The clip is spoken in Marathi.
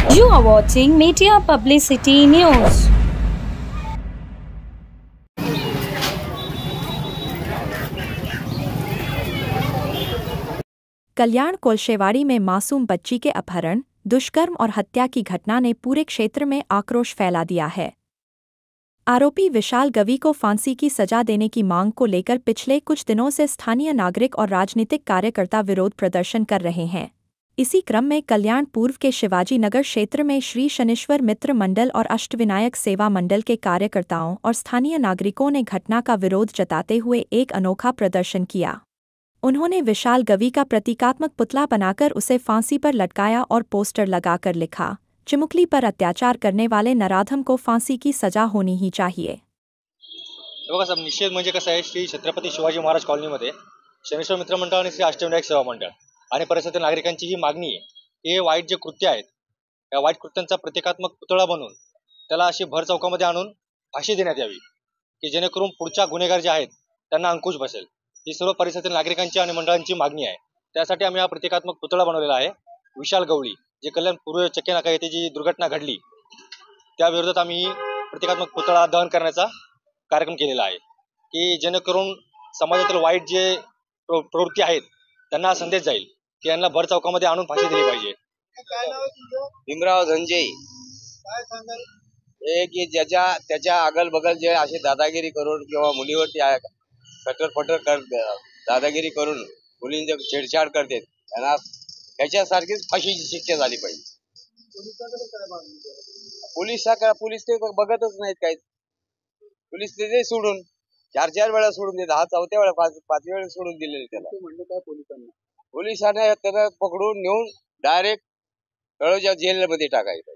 You are watching Media Publicity News. कल्याण कोलशेवाड़ी में मासूम बच्ची के अपहरण, दुष्कर्म और हत्या की घटना ने पूरे क्षेत्र में आक्रोश फैला दिया है। आरोपी विशाल गवी को फांसी की सजा देने की मांग को लेकर पिछले कुछ दिनों से स्थानीय नागरिक और राजनीतिक कार्यकर्ता विरोध प्रदर्शन कर रहे हैं। इसी क्रम में कल्याण पूर्व के शिवाजी नगर क्षेत्र में श्री शनिश्वर मित्र मंडल और अष्टविनायक सेवा मंडल के कार्यकर्ताओं और स्थानीय नागरिकों ने घटना का विरोध जताते हुए एक अनोखा प्रदर्शन किया। उन्होंने विशाल गवी का प्रतीकात्मक पुतला बनाकर उसे फांसी पर लटकाया और पोस्टर लगाकर लिखा, चिमुकली पर अत्याचार करने वाले नराधम को फांसी की सजा होनी ही चाहिए। बघा साहेब, निषेध म्हणजे कसं आहे, श्री छत्रपती शिवाजी महाराज कॉलनीमध्ये शनिश्वर मित्र मंडळ आणि श्री अष्टविनायक सेवा मंडळ आणि परिसरातील नागरिकांची ही मागणी आहे हे वाईट जे कृत्य आहेत या वाईट कृत्यांचा प्रतीकात्मक पुतळा बनवून त्याला अशी भर चौकामध्ये आणून फाशी देण्यात यावी की जेणेकरून पुढच्या गुन्हेगार जे आहेत त्यांना अंकुश बसेल। ही सर्व परिसरातील नागरिकांची आणि मंडळांची मागणी आहे। त्यासाठी आम्ही हा प्रतीकात्मक पुतळा बनवलेला आहे। विशाल गवळी जे कल्याण पूर्व चक्के नाका येथे जी दुर्घटना घडली त्या विरोधात आम्ही प्रतीकात्मक पुतळा दहन करण्याचा कार्यक्रम केलेला आहे की जेणेकरून समाजातील वाईट जे प्रवृत्ती आहेत त्यांना संदेश जाईल की यांना भर चौकामध्ये आणून फाशी दिली पाहिजे। भीमराव धनंजय हे की त्याच्या अगल बगल जे असे दादागिरी करून किंवा मुलीवरती फटर दादागिरी करून मुलींची छेडछाड करतात त्यांना ह्याच्यासारखीच फाशीची शिक्षा झाली पाहिजे। पोलीस ते बघतच नाहीत काय। पोलीस ते सोडून चार वेळा सोडून देतात, हा चौथ्या वेळा पाच वेळा सोडून दिलेले त्याला। पोलिसांना त्याला पकडून नेऊन डायरेक्ट तळोजा जेलमध्ये टाकायचं।